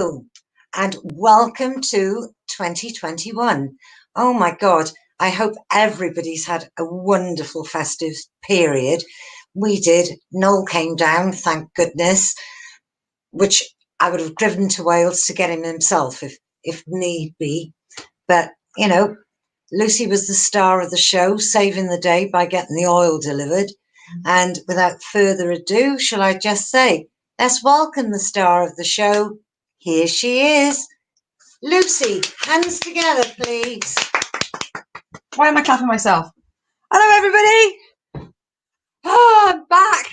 Hello and welcome to 2021. Oh my God, I hope everybody's had a wonderful festive period. We did. Noel came down, thank goodness, which I would have driven to Wales to get him himself if need be. But, you know, Lucy was the star of the show, saving the day by getting the oil delivered. And without further ado, shall I just say, let's welcome the star of the show. Here she is. Lucy, hands together, please. Why am I clapping myself? Hello, everybody. Oh, I'm back.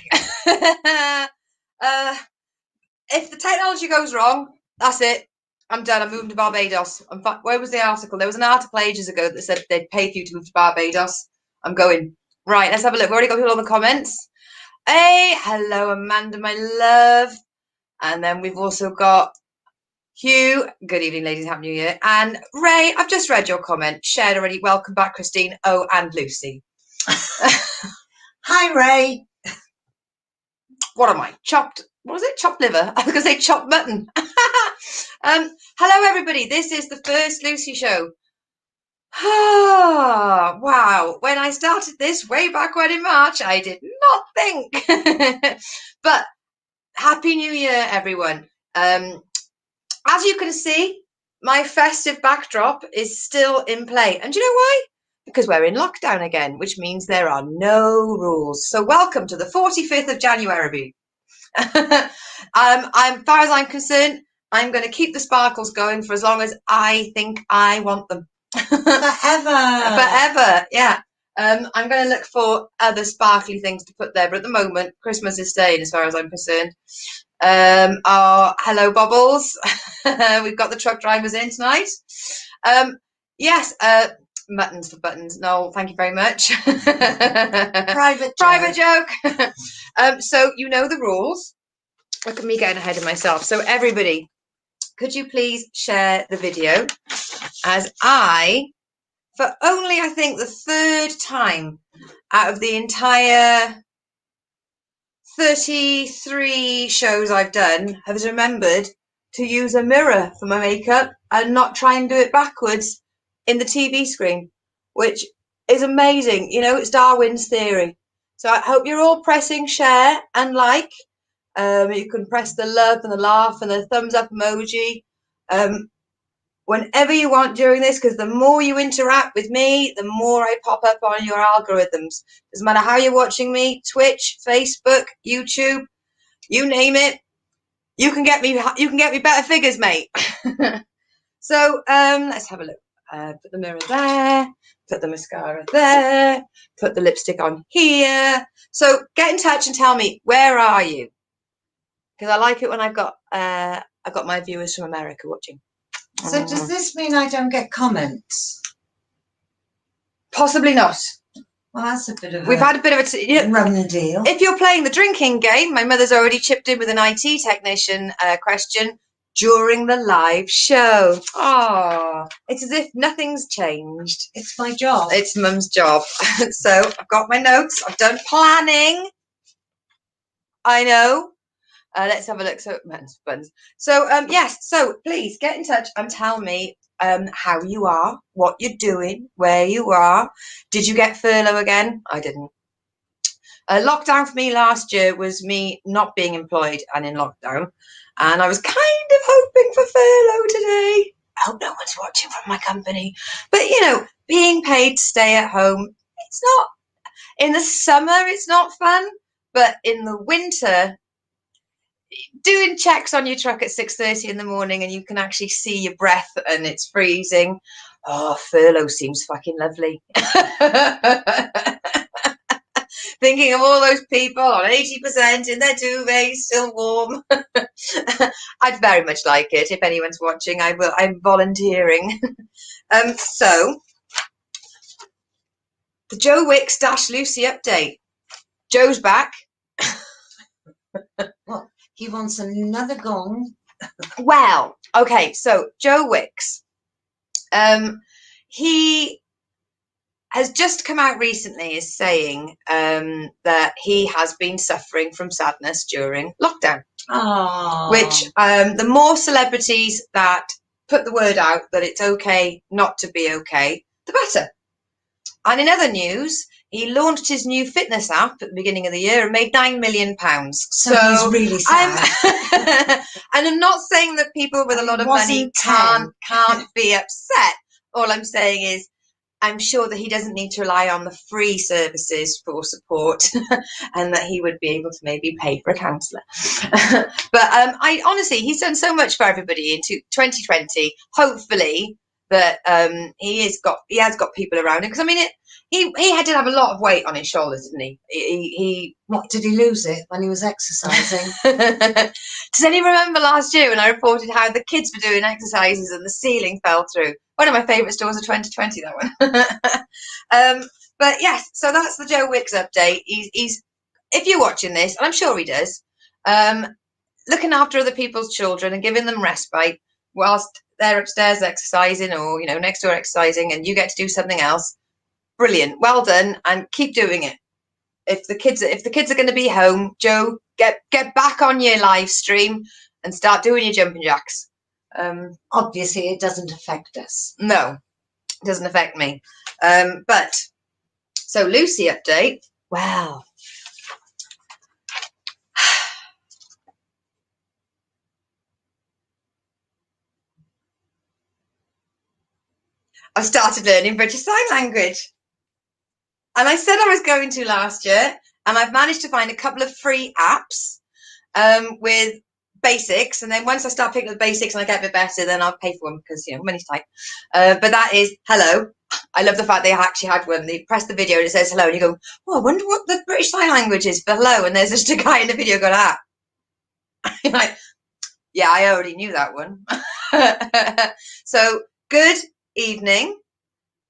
If the technology goes wrong, that's it. I'm done. I'm moving to Barbados. Where was the article? There was an article ages ago that said they'd pay for you to move to Barbados. I'm going. Right, let's have a look. We've already got people in the comments. Hey, hello, Amanda, my love. And then we've also got Hugh. Good evening, ladies. Happy New Year. And Ray, I've just read your comment. Shared already. Welcome back, Christine. Oh, and Lucy. Hi, Ray. What am I? Chopped. What was it? Chopped liver. I was going to say chopped mutton. Hello, everybody. This is the first Lucy Show. Wow. When I started this way back when in March, I did not think. But Happy New Year, everyone. As you can see, my festive backdrop is still in play. And do you know why? Because we're in lockdown again, which means there are no rules. So welcome to the 45th of January. As far as I'm concerned, I'm going to keep the sparkles going for as long as I think I want them. Forever, yeah. I'm going to look for other sparkly things to put there, but at the moment, Christmas is staying as far as I'm concerned. Hello, Bobbles. We've got the truck drivers in tonight. Yes, muttons for buttons. No, thank you very much. Private joke. So you know the rules. Look at me getting ahead of myself. So everybody, could you please share the video as I, for only I think the third time out of the entire 33 shows I've done, have remembered to use a mirror for my makeup and not try and do it backwards in the TV screen, which is amazing. You know, it's Darwin's theory. So I hope you're all pressing share and like. You can press the love and the laugh and the thumbs up emoji whenever you want during this, because the more you interact with me, the more I pop up on your algorithms. Doesn't matter how you're watching me, Twitch, Facebook, YouTube, you name it. You can get me better figures, mate. So let's have a look. Put the mirror there, put the mascara there, put the lipstick on here. So get in touch and tell me, where are you? Because I like it when I've got my viewers from America watching. So does this mean I don't get comments? Possibly not. Well, that's a bit of We've had a bit of a rum deal. If you're playing the drinking game, my mother's already chipped in with an IT technician question during the live show. Oh, it's as if nothing's changed. It's my job. It's Mum's job. So I've got my notes. I've done planning. I know. Let's have a look. So, buttons. So, yes. So, please get in touch and tell me how you are, what you're doing, where you are. Did you get furlough again? I didn't. Lockdown for me last year was me not being employed and in lockdown, and I was kind of hoping for furlough today. I hope no one's watching from my company. But you know, being paid to stay at home, it's not. In the summer, it's not fun, but in the winter, doing checks on your truck at 6:30 in the morning and you can actually see your breath and it's freezing. Oh, furlough seems fucking lovely. Thinking of all those people on 80% in their duvet, still warm. I'd very much like it. If anyone's watching, I'm volunteering. So, the Joe Wicks - Lucy update. Joe's back. Well, he wants another gong. Well, okay, so Joe Wicks. He has just come out recently as saying that he has been suffering from sadness during lockdown. Oh. Which the more celebrities that put the word out that it's okay not to be okay, the better. And in other news, he launched his new fitness app at the beginning of the year and made £9 million. So he's really sad. And I'm not saying that people with a lot of money can't be upset. All I'm saying is I'm sure that he doesn't need to rely on the free services for support and that he would be able to maybe pay for a counsellor. But I honestly, he's done so much for everybody in 2020. Hopefully that he has got people around him. Because I mean, he did have a lot of weight on his shoulders, didn't he? What, did he lose it when he was exercising? Does anyone remember last year when I reported how the kids were doing exercises and the ceiling fell through? One of my favourite stories of 2020, that one. But yes, so that's the Joe Wicks update. He's if you're watching this, and I'm sure he does, looking after other people's children and giving them respite whilst they're upstairs exercising or, next door exercising, and you get to do something else. Brilliant. Well done, and keep doing it. If the kids are going to be home, Joe, get back on your live stream and start doing your jumping jacks. Obviously, it doesn't affect us. No, it doesn't affect me. But so Lucy update. Well, I started learning British Sign Language. And I said I was going to last year, and I've managed to find a couple of free apps with basics. And then once I start picking up the basics and I get a bit better, then I'll pay for one because, money's tight. But that is hello. I love the fact they actually had one. They press the video and it says hello, and you go, oh, I wonder what the British Sign Language is for hello. And there's just a guy in the video going, You're like, yeah, I already knew that one. So good evening.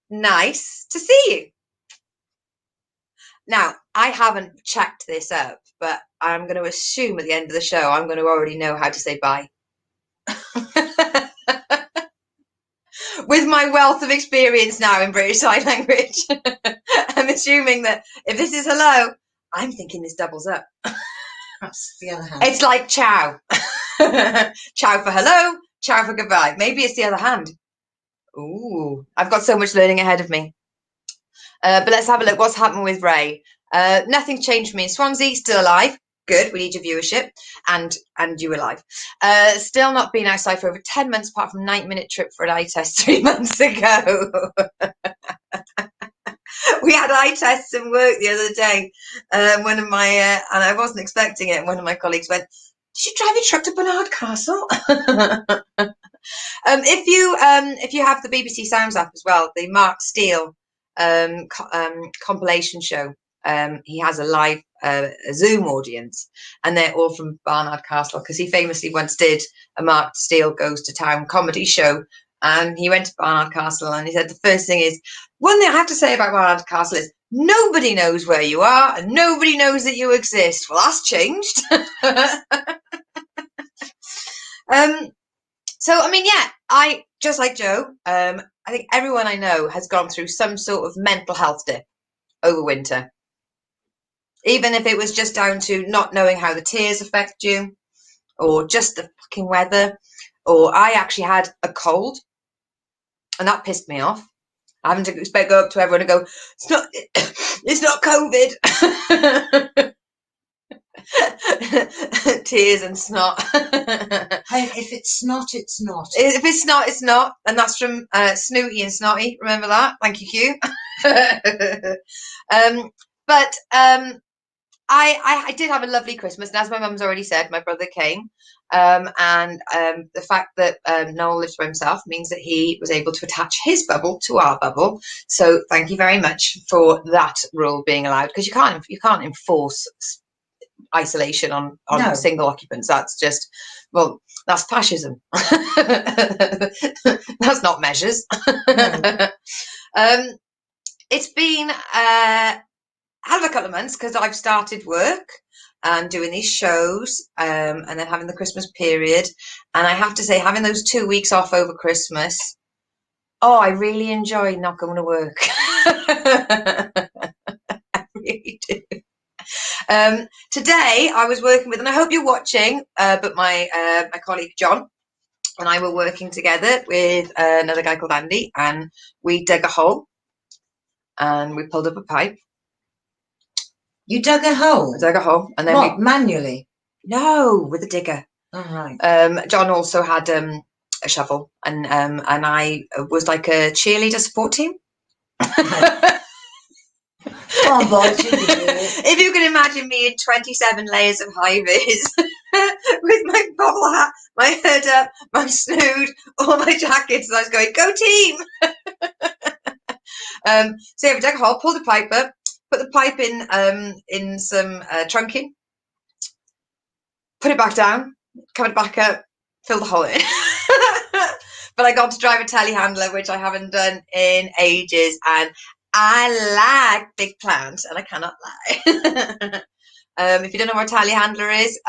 Nice to see you. Now, I haven't checked this up, but I'm going to assume at the end of the show, I'm going to already know how to say bye. With my wealth of experience now in British Sign Language, I'm assuming that if this is hello, I'm thinking this doubles up. That's the other hand. It's like ciao. Ciao for hello, ciao for goodbye. Maybe it's the other hand. Ooh, I've got so much learning ahead of me. But let's have a look. What's happened with Ray? Nothing's changed for me in Swansea. Still alive. Good. We need your viewership. And you alive. Still not been outside for over 10 months, apart from a 90-minute trip for an eye test 3 months ago. We had eye tests in work the other day. One of my and I wasn't expecting it. And one of my colleagues went, "Did you drive your truck to Barnard Castle?" If you have the BBC Sounds app as well, the Mark Steele compilation show, he has a live Zoom audience, and they're all from Barnard Castle, because he famously once did a Mark Steele Goes to Town comedy show, and he went to Barnard Castle, and he said the first thing is, one thing I have to say about Barnard Castle is nobody knows where you are and nobody knows that you exist. Well, that's changed. So, I mean, yeah, I, just like Joe, I think everyone I know has gone through some sort of mental health dip over winter. Even if it was just down to not knowing how the tears affect you, or just the fucking weather, or I actually had a cold, and that pissed me off. Having to go up to everyone and go, it's not COVID. Tears and snot. If it's not, it's not. If it's not, it's not. And that's from Snooty and Snotty. Remember that? Thank you, Q. I did have a lovely Christmas, and as my mum's already said, my brother came, and the fact that Noel lives by himself means that he was able to attach his bubble to our bubble. So thank you very much for that rule being allowed, because you can't enforce isolation on no. Single occupants. That's just, well, that's fascism. That's not measures. No. It's been hell of a couple of months, because I've started work and doing these shows, and then having the Christmas period, and I have to say, having those 2 weeks off over Christmas, I really enjoy not going to work. I really do. Today I was working with, and I hope you're watching, but my colleague John and I were working together with another guy called Andy, and we dug a hole and we pulled up a pipe. You dug a hole? I dug a hole, and then what, manually? No, with a digger. All right. John also had a shovel, and I was like a cheerleader support team. Oh, boy, if you can imagine me in 27 layers of high vis with my bobble hat, my hood up, my snood, all my jackets, and I was going, go team! So yeah, we dug a hole, pulled the pipe up, put the pipe in some trunking, put it back down, covered it back up, fill the hole in. But I got to drive a telehandler, which I haven't done in ages, and I like big plants, and I cannot lie. If you don't know what a telehandler is,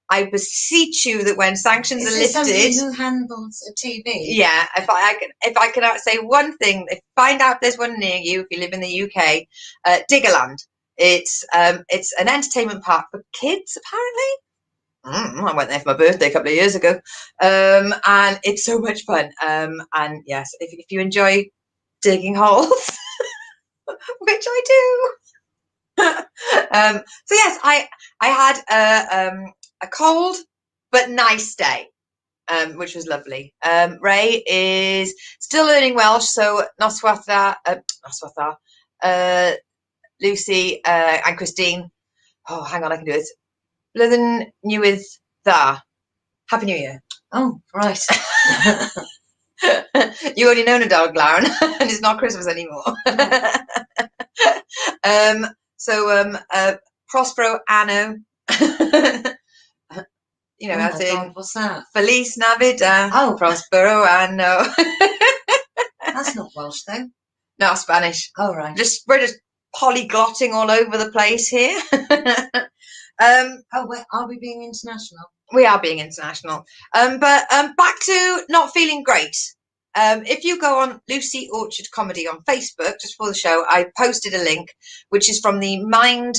I beseech you that when sanctions are lifted, somebody who handles a TV? Yeah, if I can say one thing, find out if there's one near you if you live in the UK, Diggerland. It's an entertainment park for kids, apparently. I went there for my birthday a couple of years ago, and it's so much fun. And yes, if you enjoy digging holes, which I do. So yes, I had a cold but nice day, which was lovely. Ray is still learning Welsh, so noswatha, Lucy and Christine. Oh, hang on, I can do it. Blwyddyn Newydd Dda. Happy New Year. Oh, right. You only know Nadal Glawn, and it's not Christmas anymore. Prospero Anno. You know, as in, what's that? Feliz Navidad. Oh, Prospero Anno. That's not Welsh, though. No, Spanish. Oh, right. We're just polyglotting all over the place here. Are we being international? We are being international. But back to not feeling great. If you go on Lucy Orchard Comedy on Facebook, just for the show, I posted a link, which is from the Mind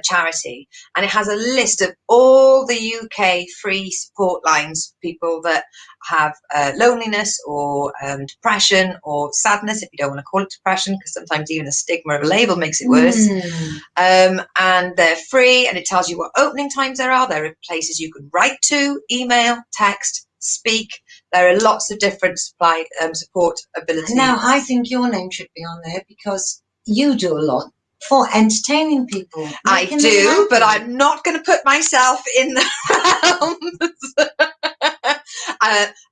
charity, and it has a list of all the UK free support lines for people that have loneliness or depression or sadness, if you don't want to call it depression, because sometimes even the stigma of a label makes it worse. And they're free, and it tells you what opening times there are. There are places you can write to, email, text, speak. There are lots of different support abilities. Now, I think your name should be on there because you do a lot for entertaining people. I do, but I'm not going to put myself in the realms.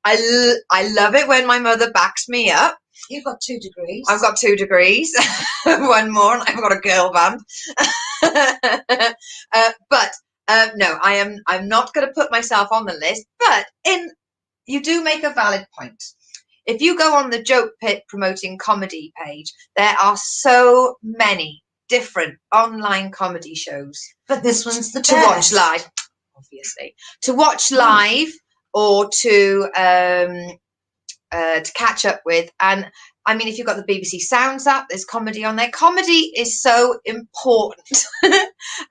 I love it when my mother backs me up. You've got 2 degrees. I've got 2 degrees. One more, and I've got a girl band. But no, I'm not going to put myself on the list. But you do make a valid point. If you go on the Joke Pit promoting comedy page, there are so many different online comedy shows. But this one's the to watch live, obviously. To watch live or to catch up with. And I mean, if you've got the BBC Sounds app, there's comedy on there. Comedy is so important.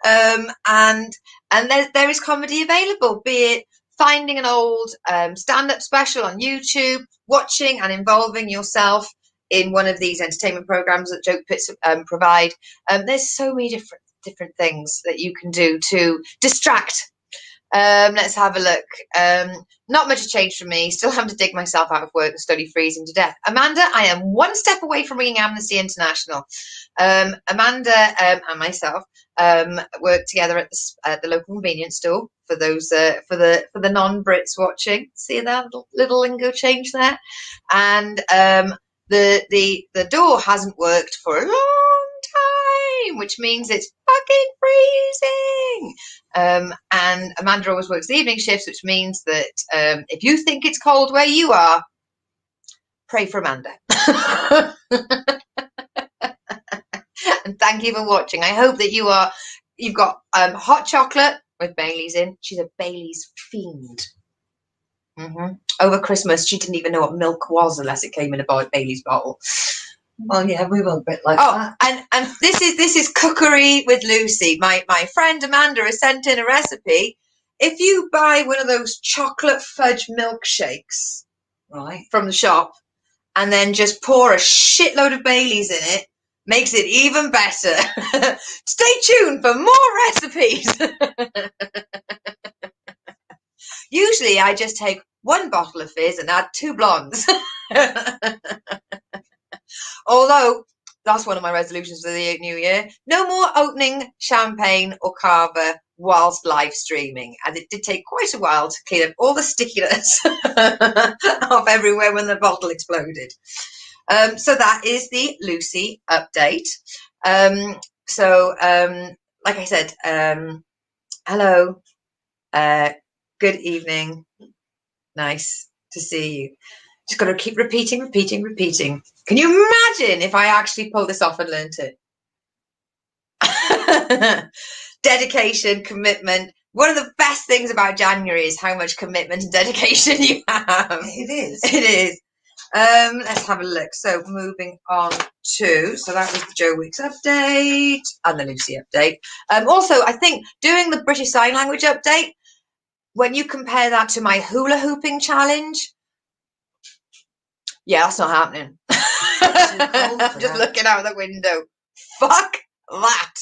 And there is comedy available, be it finding an old stand-up special on YouTube, watching and involving yourself in one of these entertainment programs that Joke Pits provide. There's so many different things that you can do to distract. Let's have a look. Not much has changed for me. Still having to dig myself out of work and slowly freezing to death. Amanda, I am one step away from ringing Amnesty International. Amanda and myself work together at the local convenience store. For those for the non-Brits watching, see that little lingo change there, and the door hasn't worked for a long time, which means it's fucking freezing. And Amanda always works the evening shifts, which means that if you think it's cold where you are, pray for Amanda. And thank you for watching. I hope that you've got hot chocolate with Baileys in. She's a Baileys fiend. Over Christmas, she didn't even know what milk was unless it came in a Baileys bottle. Well, yeah, we will a bit like that. And this is Cookery with Lucy. My friend Amanda has sent in a recipe. If you buy one of those chocolate fudge milkshakes from the shop and then just pour a shitload of Baileys in it, makes it even better. Stay tuned for more recipes. Usually I just take 1 bottle of fizz and add 2 blondes. Although that's one of my resolutions for the new year. No more opening champagne or cava whilst live streaming. And it did take quite a while to clean up all the stickiness off everywhere when the bottle exploded. So that is the Lucy update. Like I said, hello, good evening, nice to see you. Just got to keep repeating. Can you imagine if I actually pulled this off and learnt it? Dedication, commitment. One of the best things about January is how much commitment and dedication you have. It is. It is. Let's have a look. So moving on to, so that was the Joe Weeks update and the Lucy update. Also, I think doing the British Sign Language update, when you compare that to my hula hooping challenge, yeah, that's not happening. I'm just looking out the window. Fuck that.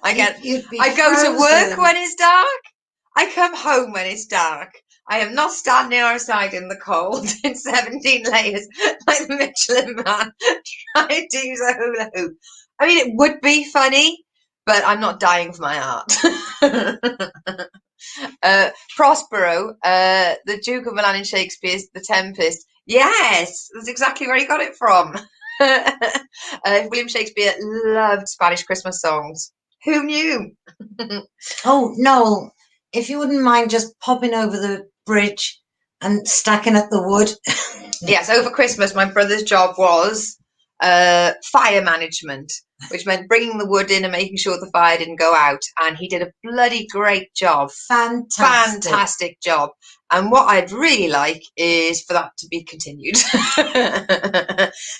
I go to work when it's dark. I come home when it's dark. I am not standing outside in the cold in 17 layers like the Michelin Man trying to use a hula hoop. I mean, it would be funny, but I'm not dying for my art. Prospero, the Duke of Milan in Shakespeare's The Tempest. Yes, that's exactly where he got it from. William Shakespeare loved Spanish Christmas songs. Who knew? Oh, Noel, if you wouldn't mind just popping over the bridge and stacking up the wood. Yes, over Christmas, my brother's job was fire management, which meant bringing the wood in and making sure the fire didn't go out. And he did a bloody great job. Fantastic job. And what I'd really like is for that to be continued.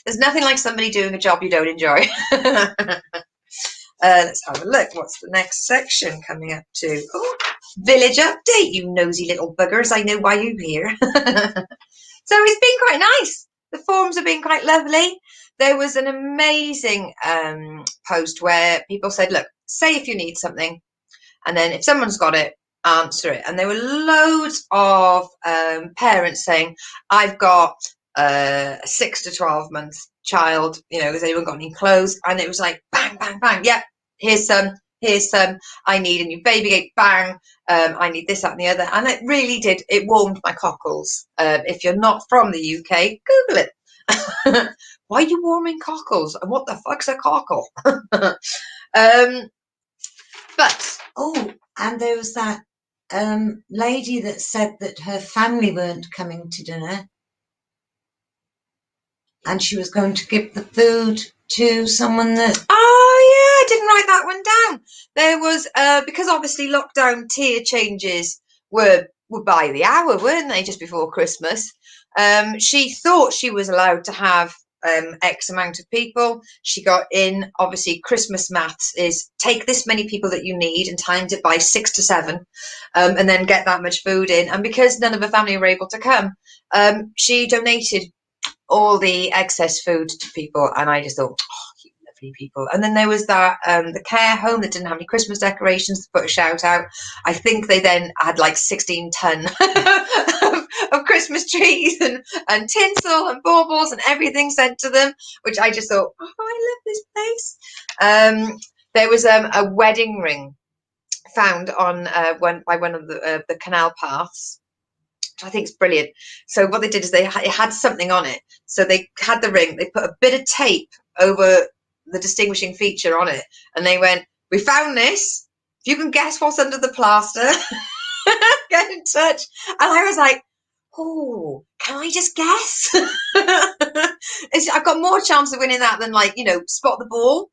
There's nothing like somebody doing a job you don't enjoy. Let's have a look. What's the next section coming up to? Oh, village update, you nosy little buggers. I know why you're here. So it's been quite nice. The forums have been quite lovely. There was an amazing post where people said, look, say if you need something, and then if someone's got it, answer it. And there were loads of parents saying, I've got a 6 to 12 month child, has anyone got any clothes? And it was like, bang, bang, bang. Yeah, here's some. I need a new baby gate, bang. I need this, that, and the other. And it really did. It warmed my cockles. If you're not from the UK, Google it. Why are you warming cockles? And what the fuck's a cockle? And there was that lady that said that her family weren't coming to dinner. And she was going to give the food to someone that... Oh, yeah, I didn't write that one down. There was, because obviously lockdown tier changes were by the hour, weren't they, just before Christmas? She thought she was allowed to have X amount of people. She got in, obviously, Christmas maths is take this many people that you need and times it by 6 to 7, and then get that much food in. And because none of her family were able to come, she donated all the excess food to people, and I just thought, oh, you lovely people. And then there was that the care home that didn't have any Christmas decorations to put a shout out. I think they then had like 16 ton of Christmas trees and tinsel and baubles and everything sent to them, which I just thought, oh, I love this place. There was a wedding ring found on by one of the canal paths. I think it's brilliant. So what they did is it had something on it. So they had the ring, they put a bit of tape over the distinguishing feature on it, and they went, we found this. If you can guess what's under the plaster, get in touch. And I was like, oh, can I just guess? I've got more chance of winning that than spot the ball.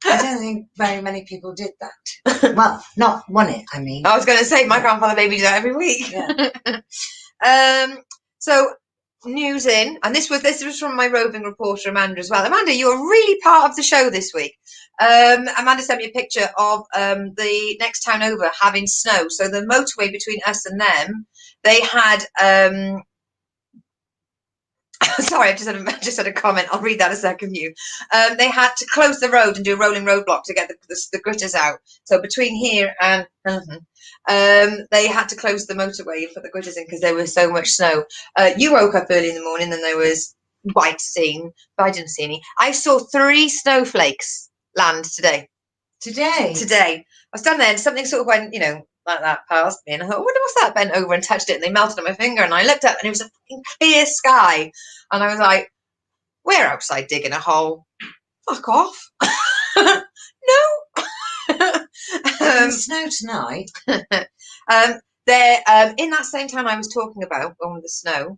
I don't think very many people did that. Well, not won it, I mean. I was going to say, my grandfather baby do that every week. Yeah. So news in, and this was from my roving reporter Amanda as well. Amanda, you are really part of the show this week. Amanda sent me a picture of the next town over having snow. So the motorway between us and them, they had sorry, I just had a comment. I'll read that a second. They had to close the road and do a rolling roadblock to get the gritters out. So between here and they had to close the motorway and put the gritters in because there was so much snow. You woke up early in the morning and there was white seen, but I didn't see any. I saw 3 snowflakes land today. Today. I was down there and something sort of went, like that past me, and I thought, I wonder what's that? Bent over and touched it, and they melted on my finger, and I looked up and it was a fucking clear sky, and I was like, we're outside digging a hole. Fuck off. No. Snow tonight. They're in that same town I was talking about on the snow.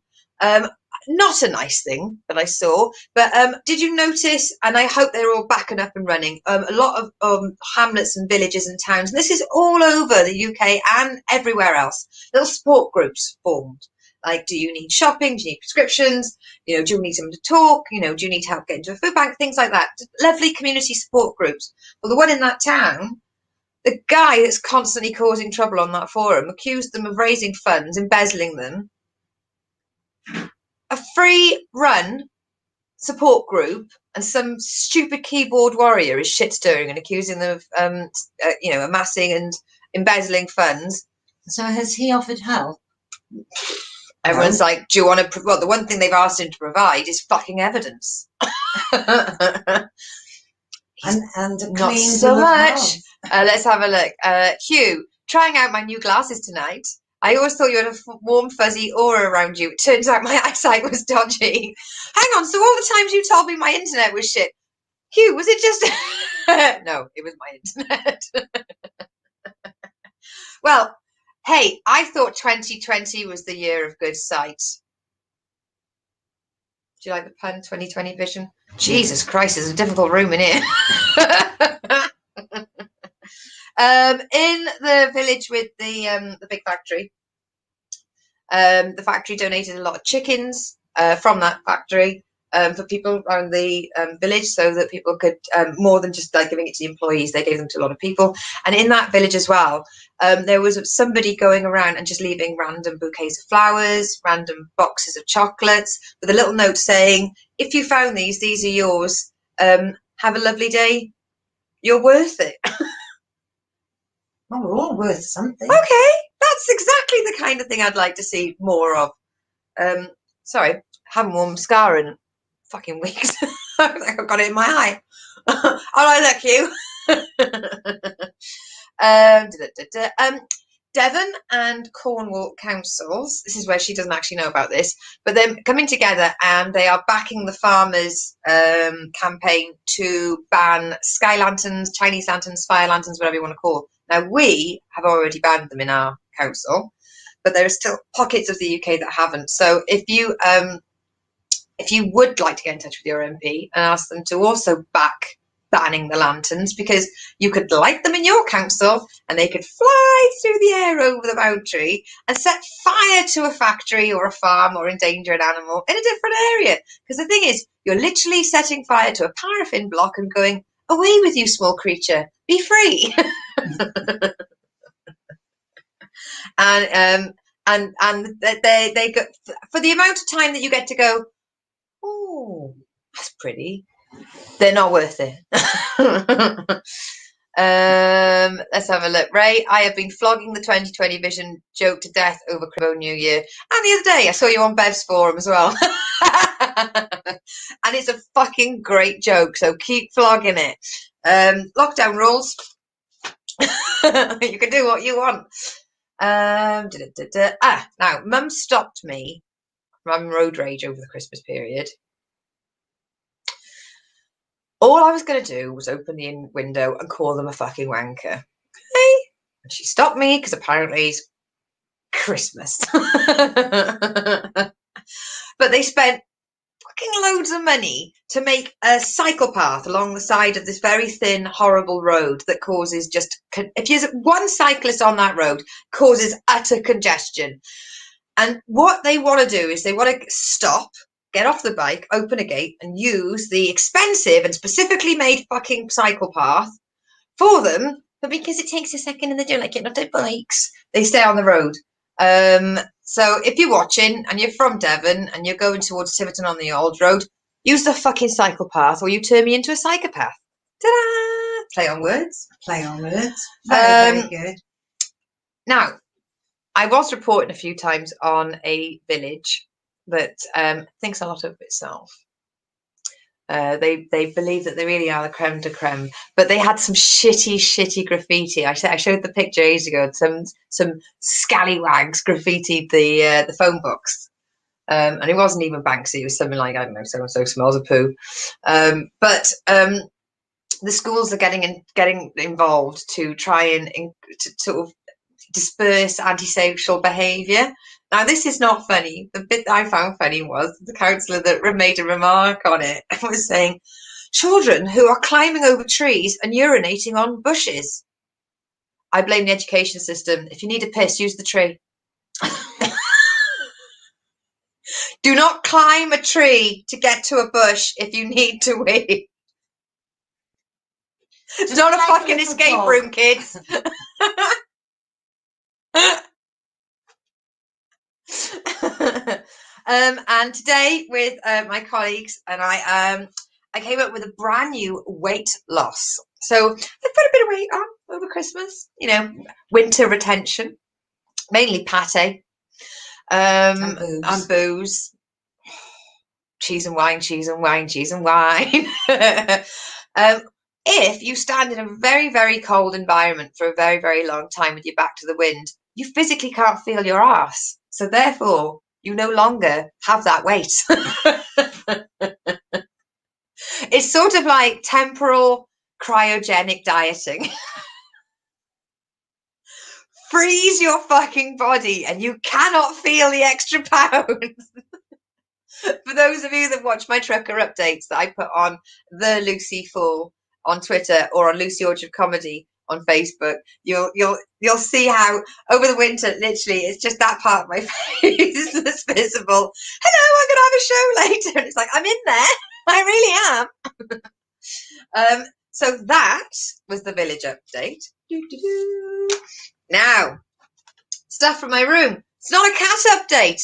Not a nice thing that I saw, but did you notice, and I hope they're all back and up and running, a lot of hamlets and villages and towns, and this is all over the UK and everywhere else, little support groups formed. Like, do you need shopping? Do you need prescriptions? Do you need someone to talk? Do you need help getting to a food bank? Things like that. Lovely community support groups. Well, the one in that town, the guy that's constantly causing trouble on that forum accused them of raising funds, embezzling them. A free run support group and some stupid keyboard warrior is shit stirring and accusing them of amassing and embezzling funds. So has he offered help? Everyone's like, do you want to? Well, the one thing they've asked him to provide is fucking evidence. and not so much. Let's have a look. Hugh, trying out my new glasses tonight. I always thought you had a warm, fuzzy aura around you. It turns out my eyesight was dodgy. Hang on, so all the times you told me my internet was shit, Hugh, was it just... No, it was my internet. Well, hey, I thought 2020 was the year of good sight. Do you like the pun, 2020 vision? Jesus Christ, there's a difficult room in here. In the village with the big factory, the factory donated a lot of chickens from that factory for people around the village, so that people could, more than just like giving it to the employees, they gave them to a lot of people. And in that village as well, there was somebody going around and just leaving random bouquets of flowers, random boxes of chocolates, with a little note saying, if you found these are yours. Have a lovely day. You're worth it. Well, we're all worth something. Okay, that's exactly the kind of thing I'd like to see more of. Sorry, haven't worn mascara in fucking weeks. I think I've got it in my eye. Oh, I look you. Devon and Cornwall councils, this is where she doesn't actually know about this, but they're coming together and they are backing the farmers' campaign to ban sky lanterns, Chinese lanterns, fire lanterns, whatever you want to call them. Now, we have already banned them in our council, but there are still pockets of the UK that haven't. So if you would like to get in touch with your MP and ask them to also back banning the lanterns, because you could light them in your council and they could fly through the air over the boundary and set fire to a factory or a farm or endanger an animal in a different area. Because the thing is, you're literally setting fire to a paraffin block and going, away with you, small creature, be free. And they go, for the amount of time that you get to go, oh, that's pretty, they're not worth it. Let's have a look. Ray, I have been flogging the 2020 vision joke to death over Cribbo New Year. And the other day I saw you on Bev's forum as well. And it's a fucking great joke, so keep flogging it. Lockdown rules. You can do what you want. Now, Mum stopped me from road rage over the Christmas period. All I was going to do was open the window and call them a fucking wanker. Okay? And she stopped me because apparently it's Christmas. But they spent fucking loads of money to make a cycle path along the side of this very thin, horrible road that causes just, if there's one cyclist on that road, causes utter congestion. And what they want to do is they want to stop, get off the bike, open a gate, and use the expensive and specifically made fucking cycle path for them. But because it takes a second and they don't like getting off their bikes, they stay on the road. So if you're watching and you're from Devon and you're going towards Tiverton on the old road, use the fucking cycle path or you turn me into a psychopath. Ta-da! Play on words. Play on words. Very good. Now, I was reporting a few times on a village that thinks a lot of itself. They believe that they really are the creme de creme, but they had some shitty graffiti. I showed the picture ages ago. Some scallywags graffitied the phone books, and it wasn't even Banksy. It was something like, I don't know, so and so smells of poo. But the schools are getting involved to try and to sort of disperse antisocial behaviour. Now, this is not funny. The bit that I found funny was the counsellor that made a remark on it and was saying, children who are climbing over trees and urinating on bushes. I blame the education system. If you need a piss, use the tree. Do not climb a tree to get to a bush if you need to wee. It's not a fucking escape room, kids. And today with my colleagues and I came up with a brand new weight loss. So I put a bit of weight on over Christmas, you know, winter retention, mainly pate, and booze, cheese and wine. If you stand in a very, very cold environment for a very, very long time with your back to the wind, you physically can't feel your arse. So therefore, you no longer have that weight. It's sort of like temporal cryogenic dieting. Freeze your fucking body and you cannot feel the extra pounds. For those of you that watch my trucker updates that I put on the Lucy Full on Twitter or on Lucy Orchard Comedy on Facebook, you'll see how over the winter, literally, it's just that part of my face that's visible. Hello, I'm gonna have a show later, and it's like I'm in there. I really am. So that was the village update. Now, stuff from my room. It's not a cat update.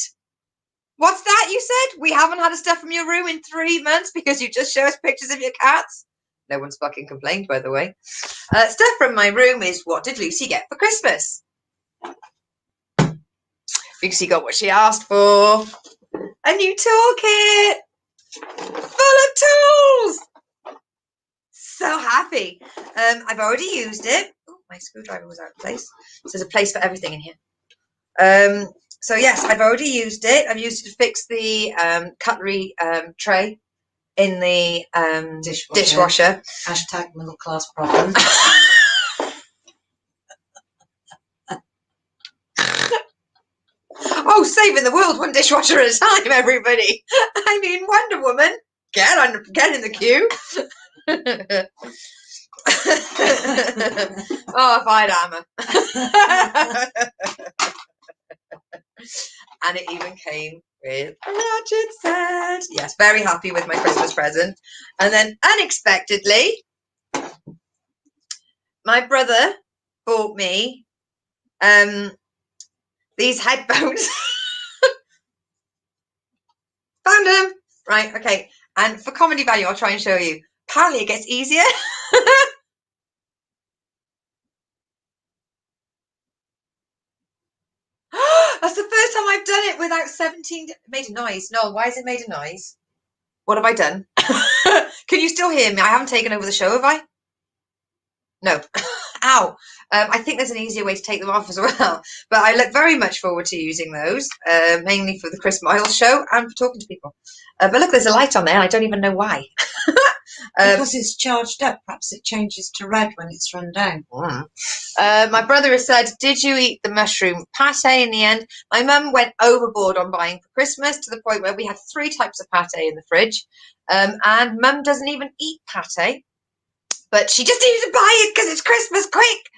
What's that you said? We haven't had a stuff from your room in 3 months because you just show us pictures of your cats? No one's fucking complained, by the way. Stuff from my room is, what did Lucy get for Christmas? Lucy got what she asked for. A new toolkit. Full of tools. So happy. I've already used it. Oh, my screwdriver was out of place. So there's a place for everything in here. So yes, I've already used it. I've used it to fix the cutlery tray in the dishwasher. Hashtag middle class problem. Oh, saving the world one dishwasher at a time, everybody. I mean, Wonder Woman, get in the queue. Oh, if I'd hammer. And it even came with a ratchet set. Yes, very happy with my Christmas present. And then unexpectedly, my brother bought me these headphones. Found them. Right, okay. And for comedy value, I'll try and show you. Apparently it gets easier. That's the first time I've done it without 17. Made a noise. No, why has it made a noise? What have I done? Can you still hear me? I haven't taken over the show, have I? No. Ow. I think there's an easier way to take them off as well. But I look very much forward to using those, mainly for the Chris Miles show and for talking to people. But look, there's a light on there. And I don't even know why. Because it's charged up. Perhaps it changes to red when it's run down. My brother has said, did you eat the mushroom pate in the end? My mum went overboard on buying for Christmas to the point where we had 3 types of pate in the fridge. And mum doesn't even eat pate. but she just needed to buy it because it's Christmas, quick.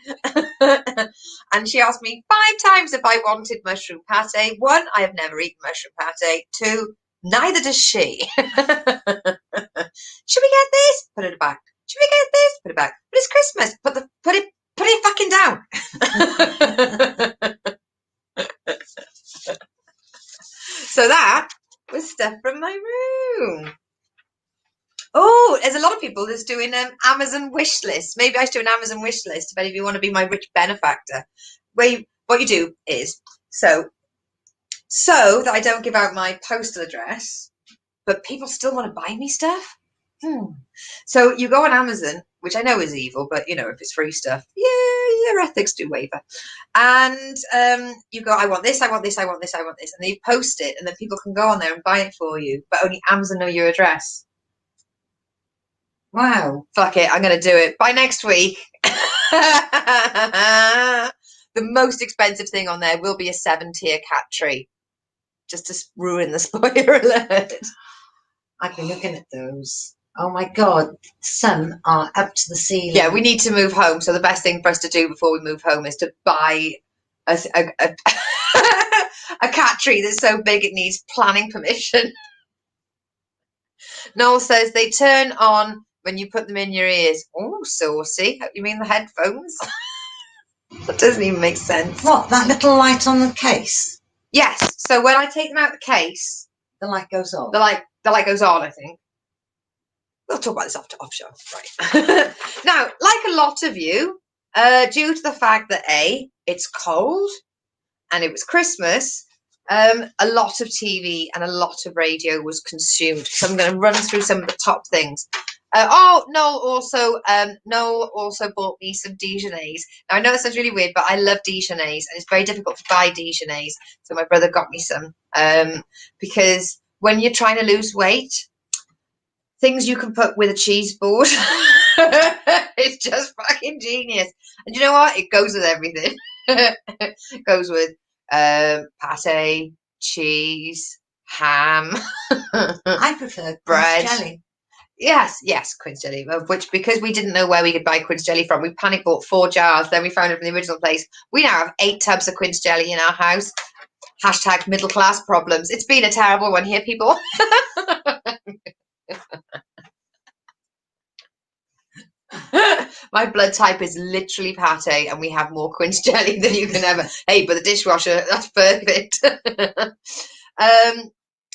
And she asked me 5 times if I wanted mushroom pate. 1, I have never eaten mushroom pate. 2, neither does she. Should we get this? Put it back. Should we get this? Put it back. But it's Christmas. Put it fucking down. So that was stuff from my room. Oh, there's a lot of people that's doing Amazon wish lists. Maybe I should do an Amazon wish list if any of you want to be my rich benefactor. What you do is, so that I don't give out my postal address, but people still want to buy me stuff. So you go on Amazon, which I know is evil, but you know, if it's free stuff, yeah, your ethics do waver. And you go, I want this, I want this, I want this, I want this, and then you post it, and then people can go on there and buy it for you, but only Amazon know your address. Wow. Fuck it, I'm going to do it by next week. The most expensive thing on there will be a 7-tier cat tree, just to ruin the spoiler alert. I've been looking at those. Oh my God, some are up to the ceiling. Yeah, we need to move home. So the best thing for us to do before we move home is to buy a cat tree that's so big it needs planning permission. Noel says they turn on when you put them in your ears. Oh, saucy. You mean the headphones? That doesn't even make sense. What, that little light on the case? Yes. So when I take them out of the case, the light goes on. The light goes on, I think. We'll talk about this off show. Right. Now, like a lot of you, due to the fact that it's cold and it was Christmas, a lot of TV and a lot of radio was consumed. So I'm going to run through some of the top things. Noel also bought me some Dijonnaise. Now, I know that sounds really weird, but I love Dijonnaise, and it's very difficult to buy Dijonnaise. So my brother got me some because when you're trying to lose weight, things you can put with a cheese board, it's just fucking genius. And you know what? It goes with everything. It goes with pate, cheese, ham. I prefer bread. Quince jelly. Yes, quince jelly, of which, because we didn't know where we could buy quince jelly from, we panic bought 4 jars, then we found it from the original place. We now have 8 tubs of quince jelly in our house. # middle class problems. It's been a terrible one here, people. My blood type is literally pate, and we have more quince jelly than you can ever. Hey, but the dishwasher, that's perfect.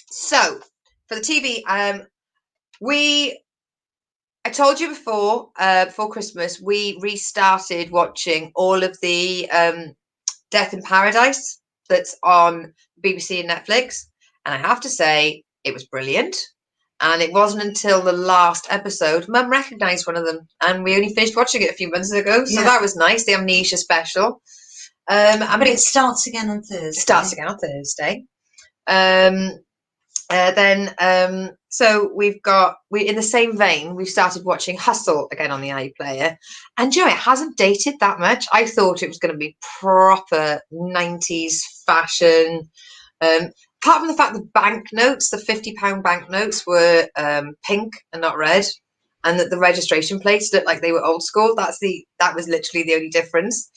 So for the TV, I told you before Christmas, we restarted watching all of the Death in Paradise that's on BBC and Netflix, and I have to say it was brilliant. And it wasn't until the last episode Mum recognised one of them, and we only finished watching it a few months ago, so that was nice. The Amnesia special. But it starts again on Thursday. So we in the same vein, we've started watching Hustle again on the iPlayer, and you know, it hasn't dated that much. I thought it was going to be proper 90s fashion. Apart from the fact the banknotes, the £50 banknotes, were pink and not red, and that the registration plates looked like they were old school. That was literally the only difference.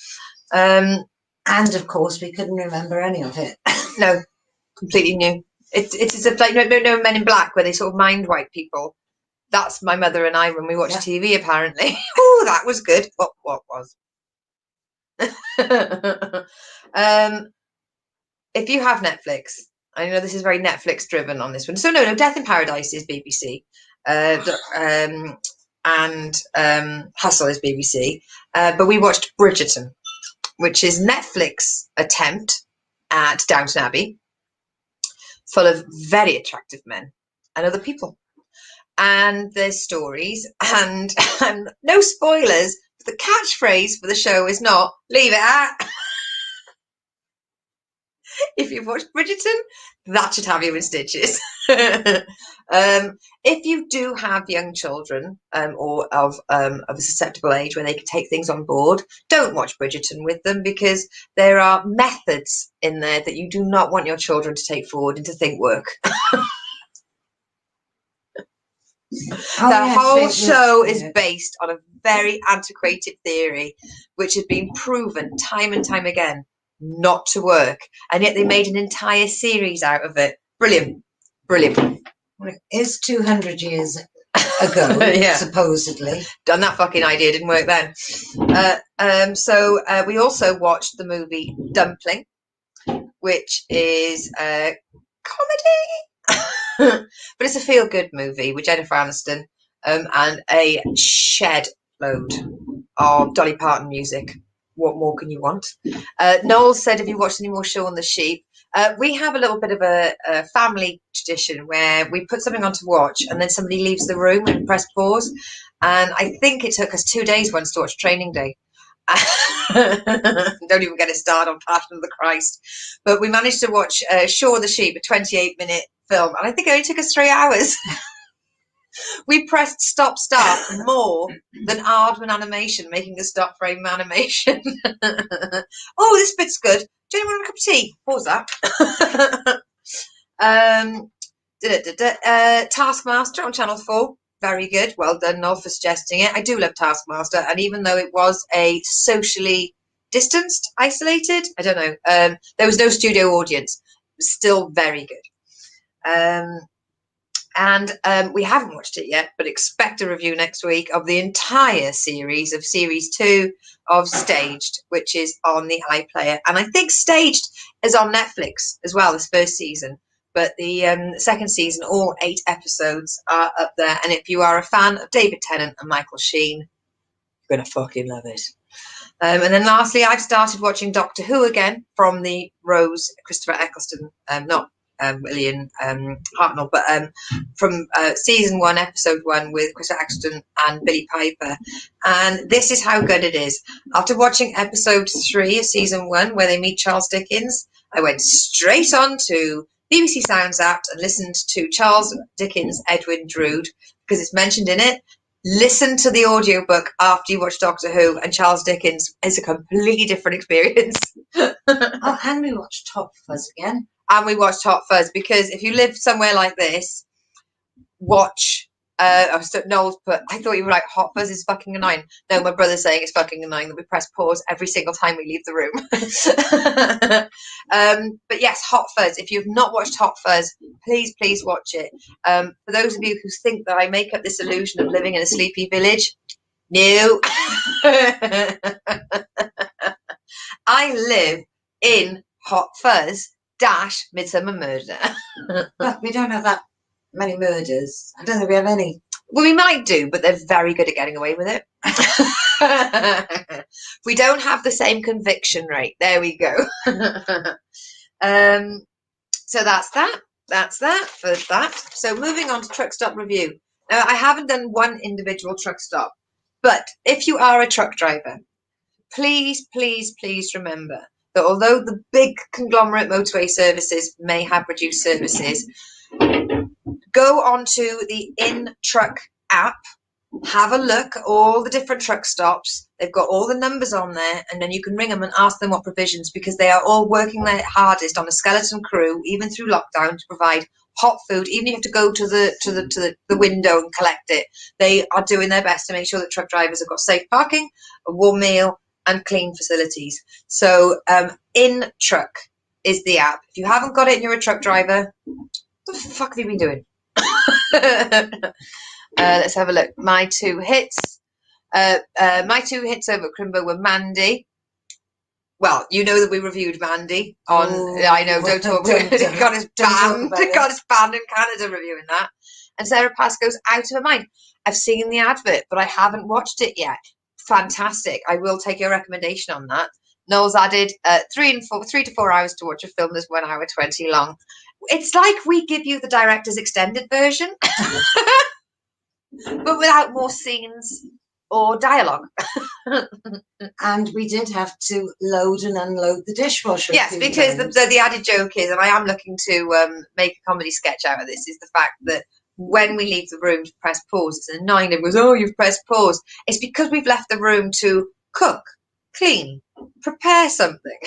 And of course, we couldn't remember any of it. No, completely new. It's like no Men in Black, where they sort of mind wipe people. That's my mother and I when we watched TV. Apparently, oh, that was good. What was? If you have Netflix, I know this is very Netflix driven on this one. So no, Death in Paradise is BBC, and Hustle is BBC. But we watched Bridgerton, which is Netflix attempt at Downton Abbey, full of very attractive men and other people, and their stories, and no spoilers. The catchphrase for the show is not "leave it at." If you've watched Bridgerton, that should have you in stitches. If you do have young children or of a susceptible age where they can take things on board, don't watch Bridgerton with them, because there are methods in there that you do not want your children to take forward and to think work. Oh, The yes, whole it was, show is yeah. based on a very antiquated theory, which has been proven time and time again not to work. And yet they made an entire series out of it. Brilliant. Brilliant. Well, it is 200 years ago, Yeah. supposedly. Done that fucking idea, didn't work then. So we also watched the movie Dumpling, which is a comedy. But it's a feel-good movie with Jennifer Aniston and a shed load of Dolly Parton music. What more can you want? Noel said, have you watched any more Show on the Sheep? We have a little bit of a family tradition where we put something on to watch and then somebody leaves the room and press pause. And I think it took us 2 days once to watch Training Day. Don't even get it started on Passion of the Christ. But we managed to watch Shaun of the Sheep, a 28-minute film, and I think it only took us 3 hours. We pressed stop start more than Aardman Animation making a stop frame animation. Oh, this bit's good. Do you want a cup of tea? Pause that. Taskmaster on Channel 4. Very good. Well done, Noel, for suggesting it. I do love Taskmaster, and even though it was a socially distanced, isolated, I don't know, there was no studio audience. It was still very good. And we haven't watched it yet, but expect a review next week of the entire series of Series 2 of Staged, which is on the iPlayer. And I think Staged is on Netflix as well, this first season. But the second season, all 8 episodes are up there. And if you are a fan of David Tennant and Michael Sheen, you're going to fucking love it. And then lastly, I've started watching Doctor Who again from the Rose Christopher Eccleston, not William Hartnell, but from season 1, episode 1 with Christopher Eccleston and Billy Piper. And this is how good it is. After watching episode 3 of season 1, where they meet Charles Dickens, I went straight on to BBC Sounds app and listened to Charles Dickens' Edwin Drood, because it's mentioned in it. Listen to the audiobook after you watch Doctor Who, and Charles Dickens is a completely different experience. Oh, and we watched Hot Fuzz again. And we watched Hot Fuzz, because if you live somewhere like this, watch. Noel's put, I thought you were like, Hot Fuzz is fucking annoying. No, my brother's saying it's fucking annoying that we press pause every single time we leave the room. But yes, Hot Fuzz. If you've not watched Hot Fuzz, please watch it. For those of you who think that I make up this illusion of living in a sleepy village, no. I live in Hot Fuzz - Midsummer Murder. But we don't have that many murders. I don't think we have any. Well, we might do, but they're very good at getting away with it. We don't have the same conviction rate. There we go. So that's that. That's that for that. So moving on to truck stop review. Now, I haven't done one individual truck stop, but if you are a truck driver, please remember that although the big conglomerate motorway services may have reduced services, go onto the In-Truck app, have a look at all the different truck stops. They've got all the numbers on there, and then you can ring them and ask them what provisions, because they are all working their hardest on a skeleton crew, even through lockdown, to provide hot food. Even if you have to go to the window and collect it, they are doing their best to make sure that truck drivers have got safe parking, a warm meal, and clean facilities. So In-Truck is the app. If you haven't got it and you're a truck driver, what the fuck have you been doing? Let's have a look. My two hits over at Crimbo were Mandy. Well, you know that we reviewed Mandy on. I know. Don't talk. It got us banned. It got us banned in Canada reviewing that. And Sarah Pascoe's Out of Her Mind. I've seen the advert, but I haven't watched it yet. Fantastic. I will take your recommendation on that. Noel's added 3 to 4 hours to watch a film that's 1 hour 20 long. It's like we give you the director's extended version, but without more scenes or dialogue. And we did have to load and unload the dishwasher. Yes, because the added joke is, and I am looking to make a comedy sketch out of this, is the fact that when we leave the room to press pause, it's annoying. It was, oh, you've pressed pause. It's because we've left the room to cook, clean, prepare something.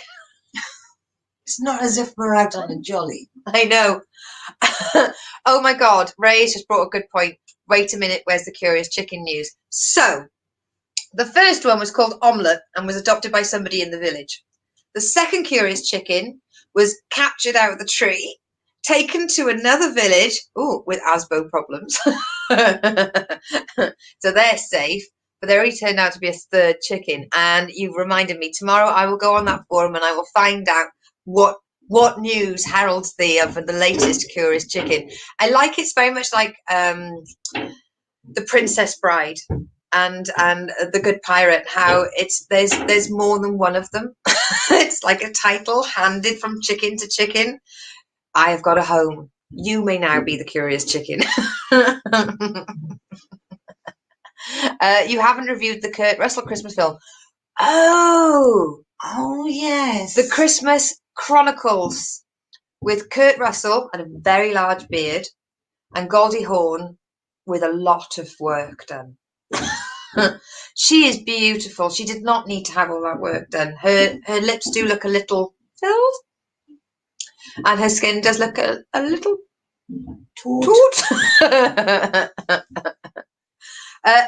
It's not as if we're out on a jolly. I know. Oh my God, Ray's just brought a good point. Wait a minute, where's the curious chicken news? So, the first one was called Omelette and was adopted by somebody in the village. The second curious chicken was captured out of the tree, taken to another village, with ASBO problems. So they're safe, but there only turned out to be a third chicken. And you've reminded me, tomorrow I will go on that forum and I will find out what news heralds the latest curious chicken. I like it's very much like the Princess Bride and the Good Pirate, how there's more than one of them. It's like a title handed from chicken to chicken. I have got a home. You may now be the curious chicken. You haven't reviewed the Kurt Russell Christmas film. Oh yes. The Christmas Chronicles with Kurt Russell and a very large beard and Goldie Hawn with a lot of work done. She is beautiful. She did not need to have all that work done. Her lips do look a little filled and her skin does look a little taut.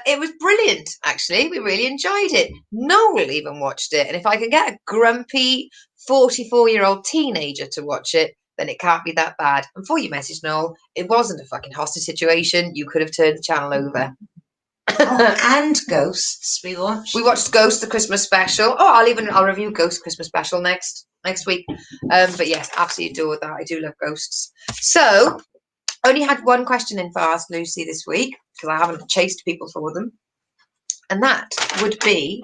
It was brilliant, actually. We really enjoyed it. Noel even watched it. And if I can get a grumpy 44-year-old teenager to watch it, then it can't be that bad. And for your message, Noel, it wasn't a fucking hostage situation. You could have turned the channel over. And Ghosts we watched. We watched Ghost, the Christmas special. I'll review Ghost Christmas special next week. But yes, absolutely adore that. I do love ghosts. So only had one question in for Ask Lucy this week because I haven't chased people for them. And that would be,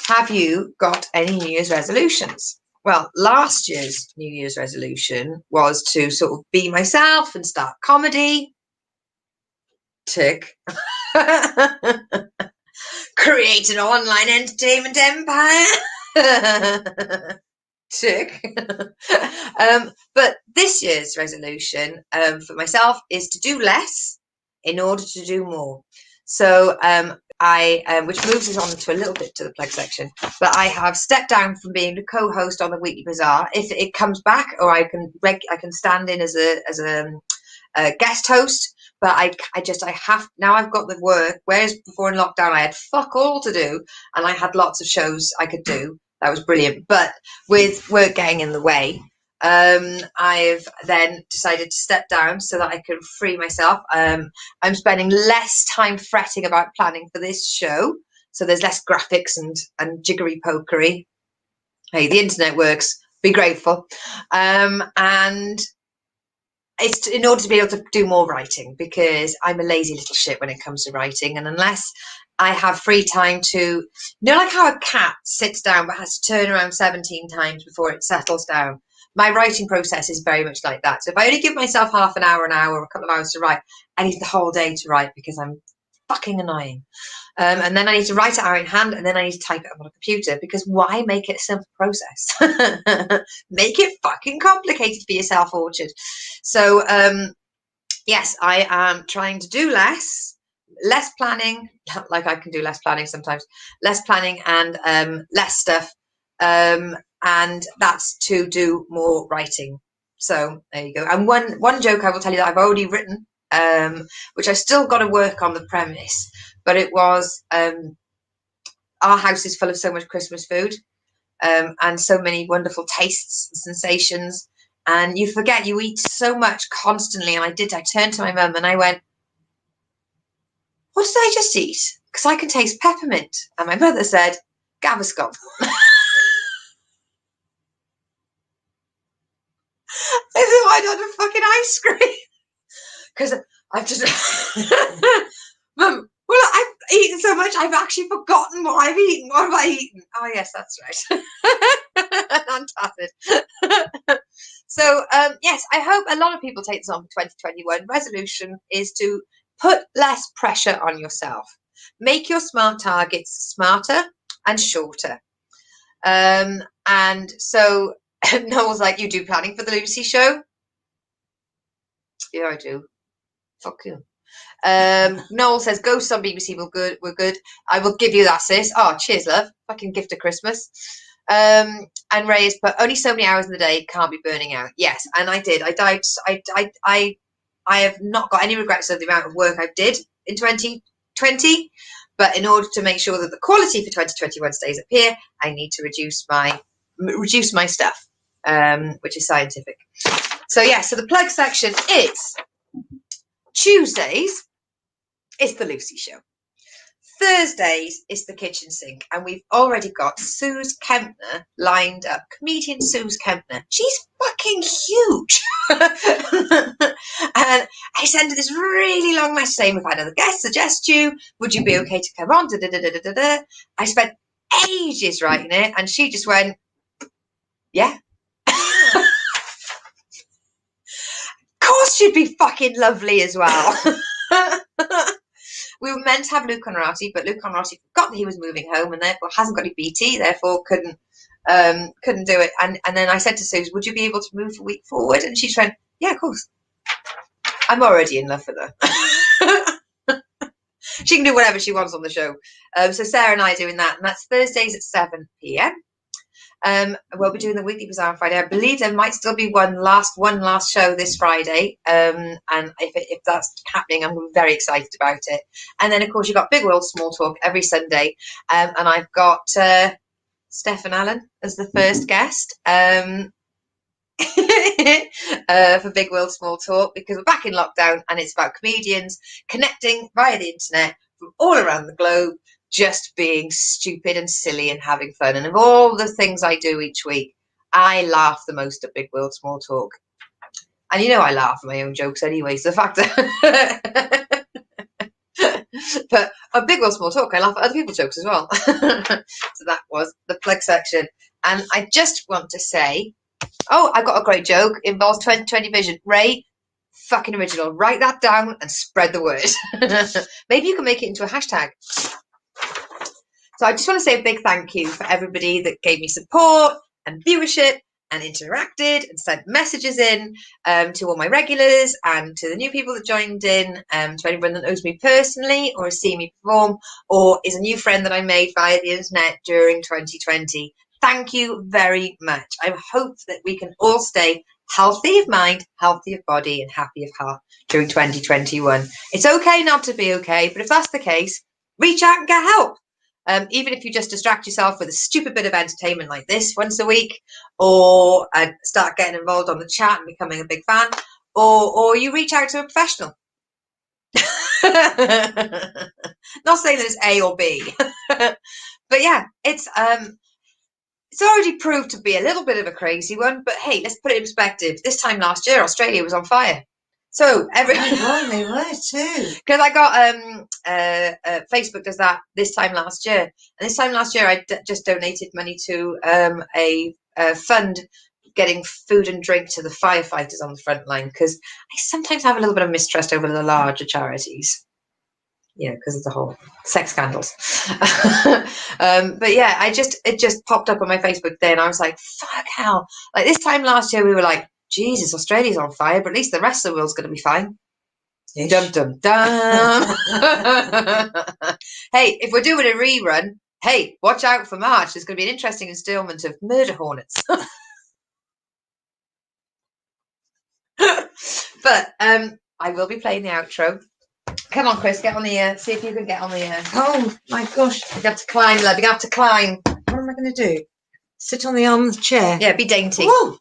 have you got any New Year's resolutions? Well, last year's New Year's resolution was to sort of be myself and start comedy. Tick. Create an online entertainment empire. Tick. But this year's resolution for myself is to do less in order to do more. So I which moves us on to a little bit to the plug section, but I have stepped down from being the co-host on the Weekly Bazaar. If it comes back, or I can stand in as a guest host. But I have, now I've got the work, whereas before in lockdown I had fuck all to do and I had lots of shows I could do. That was brilliant. But with work getting in the way, I've then decided to step down so that I can free myself. I'm spending less time fretting about planning for this show. So there's less graphics and jiggery pokery. Hey, the internet works. Be grateful. And it's in order to be able to do more writing, because I'm a lazy little shit when it comes to writing. And unless I have free time to, like how a cat sits down but has to turn around 17 times before it settles down. My writing process is very much like that. So if I only give myself half an hour, or a couple of hours to write, I need the whole day to write because I'm fucking annoying. And then I need to write it out in hand, and then I need to type it up on a computer, because why make it a simple process? Make it fucking complicated for yourself, Orchard. So, yes, I am trying to do less planning, like I can do less planning sometimes, less planning and less stuff. And that's to do more writing. So there you go. And one joke I will tell you that I've already written, which I still got to work on the premise, but it was, our house is full of so much Christmas food, and so many wonderful tastes and sensations, and you forget you eat so much constantly. And I turned to my mum and I went, what did I just eat? Because I can taste peppermint. And my mother said, Gaviscon. I said, why not a fucking ice cream? Because I've just, Mum, well, I've eaten so much, I've actually forgotten what I've eaten. What have I eaten? Oh, yes, that's right. Fantastic. So, yes, I hope a lot of people take this on for 2021. Resolution is to put less pressure on yourself. Make your SMART targets smarter and shorter. And so Noel's like, you do planning for the Lucy Show? Yeah, I do. Fuck you. Noel says ghosts on BBC were good. I will give you that, sis. Oh, cheers, love. Fucking gift of Christmas. And Ray has put only so many hours in the day, can't be burning out. Yes, and I did. I died. I have not got any regrets of the amount of work I did in 2020, but in order to make sure that the quality for 2021 stays up here, I need to reduce my stuff, which is scientific. So yeah, so the plug section is Tuesdays. It's the Lucy Show. Thursdays is the kitchen sink, and we've already got Suze Kempner lined up. Comedian Suze Kempner. She's fucking huge. And I sent her this really long message saying, we've had other guests suggest you. Would you be okay to come on? Da, da, da, da, da, da. I spent ages writing it, and she just went, yeah. Of course she'd be fucking lovely as well. We were meant to have Luke Conrati, but Luke Conrati forgot that he was moving home and therefore hasn't got any BT, therefore couldn't do it. And then I said to Suze, would you be able to move a week forward? And she just went, yeah, of course. I'm already in love with her. She can do whatever she wants on the show. So Sarah and I are doing that, and that's Thursdays at 7 p.m. We'll be doing the weekly bazaar on Friday. I believe there might still be one last show this Friday, and if that's happening, I'm very excited about it. And then of course you've got Big World Small Talk every Sunday, and I've got Stefan Allen as the first guest for Big World Small Talk, because we're back in lockdown and it's about comedians connecting via the internet from all around the globe, just being stupid and silly and having fun. And of all the things I do each week, I laugh the most at Big World Small Talk. And you know I laugh at my own jokes anyway, so the fact that... But on Big World Small Talk, I laugh at other people's jokes as well. So that was the plug section. And I just want to say, oh, I've got a great joke. Involves 2020 vision. Ray, fucking original. Write that down and spread the word. Maybe you can make it into a hashtag. So I just want to say a big thank you for everybody that gave me support and viewership and interacted and sent messages in, to all my regulars and to the new people that joined in, to anyone that knows me personally or has seen me perform or is a new friend that I made via the internet during 2020. Thank you very much. I hope that we can all stay healthy of mind, healthy of body and happy of heart during 2021. It's okay not to be okay, but if that's the case, reach out and get help. Even if you just distract yourself with a stupid bit of entertainment like this once a week, or start getting involved on the chat and becoming a big fan, or you reach out to a professional. Not saying that it's A or B, but yeah, it's already proved to be a little bit of a crazy one. But hey, let's put it in perspective. This time last year, Australia was on fire. So they were too. Because I got Facebook does that this time last year, and this time last year I just donated money to a fund getting food and drink to the firefighters on the front line, because I sometimes have a little bit of mistrust over the larger charities, you know, because of the whole sex scandals. But yeah, it just popped up on my Facebook there, and I was like, fuck hell! Like this time last year, we were like, Jesus, Australia's on fire, but at least the rest of the world's going to be fine. Ish. Dum dum dum. Hey, if we're doing a rerun, hey, watch out for March. There's going to be an interesting instalment of Murder Hornets. But I will be playing the outro. Come on, Chris, get on the see if you can get on the Oh my gosh, you have to climb, love. You have to climb. What am I going to do? Sit on the arm of the chair? Yeah, be dainty. Whoa.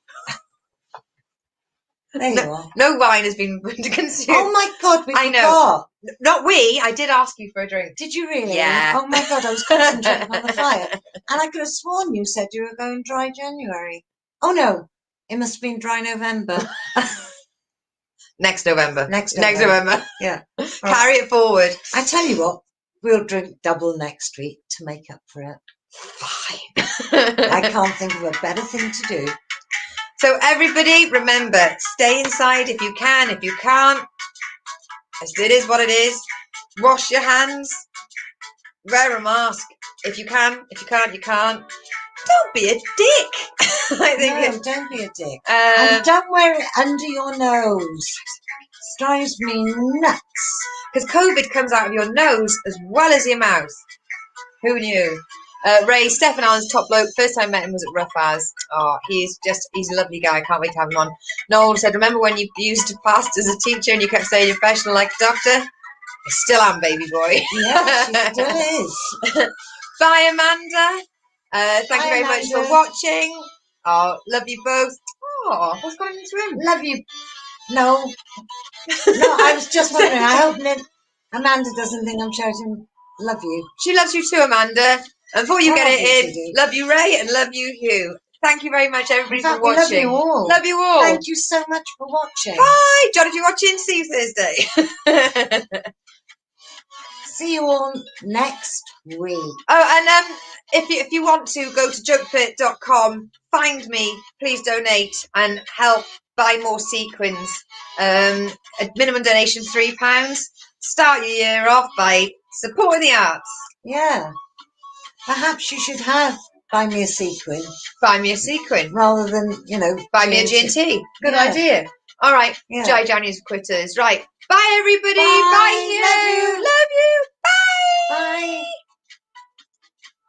There you are. No wine has been consumed. Oh my God, I know. Not we. I did ask you for a drink. Did you really? Yeah. Oh my God, I was concentrating on the fire. And I could have sworn you said you were going dry January. Oh no, it must have been dry November. Next November. Next November. Yeah. Carry it forward. I tell you what, we'll drink double next week to make up for it. Fine. I can't think of a better thing to do. So everybody, remember, stay inside if you can. If you can't, it is what it is. Wash your hands. Wear a mask. If you can. If you can't, you can't. Don't be a dick. I think no, don't be a dick. And don't wear it under your nose. It drives me nuts. Because COVID comes out of your nose as well as your mouth. Who knew? Ray, Stefan Allen's top bloke. First time I met him was at Rough As. Oh, he's a lovely guy. I can't wait to have him on. Noel said, remember when you used to fast as a teacher and you kept saying you're professional like a doctor? I still am, baby boy. Yeah, she still is. Bye, Amanda. Thank you very much for watching. Oh, love you both. Oh, what's going on in this room? Love you. No, I was just wondering. I hope Amanda doesn't think I'm shouting love you. She loves you too, Amanda. And before you get it in, do. love you, Ray, and love you, Hugh. Thank you very much, everybody, for watching. Love you all. Love you all. Thank you so much for watching. Bye. John, if you're watching, see you Thursday. See you all next week. Oh, and if you want to go to jokefit.com, find me, please donate and help buy more sequins. A minimum donation £3. Start your year off by supporting the arts. Yeah. Perhaps you should buy me a sequin. Buy me a sequin. Rather than, buy me a G&T. Good idea. All right. Yeah. Jai January's quitters. Right. Bye, everybody. Bye. Bye. Love you. Love you. Bye. Bye.